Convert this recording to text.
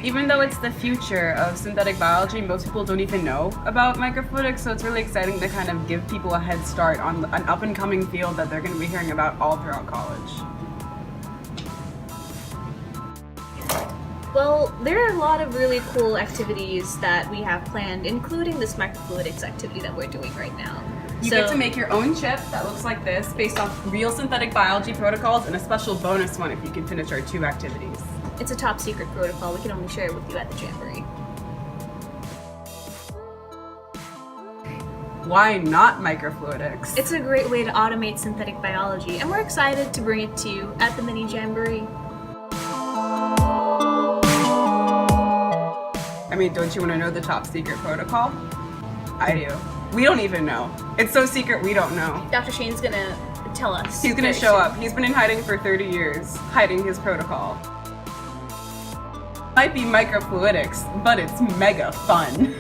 even though it's the future of synthetic biology, most people don't even know about microfluidics, so it's really exciting to kind of give people a head start on an up-and-coming field that they're going to be hearing about all throughout college. Well, there are a lot of really cool activities that we have planned, including this microfluidics activity that we're doing right now. You get to make your own chip that looks like this based off real synthetic biology protocols, and a special bonus one if you can finish our 2 activities. It's a top secret protocol. We can only share it with you at the Jamboree. Why not microfluidics? It's a great way to automate synthetic biology, and we're excited to bring it to you at the Mini-Jamboree. I mean, don't you want to know the top secret protocol? I do. We don't even know. It's so secret we don't know. Dr. Shane's gonna tell us. He's gonna show up. He's been in hiding for 30 years, hiding his protocol. Might be microfluidics, but it's mega fun.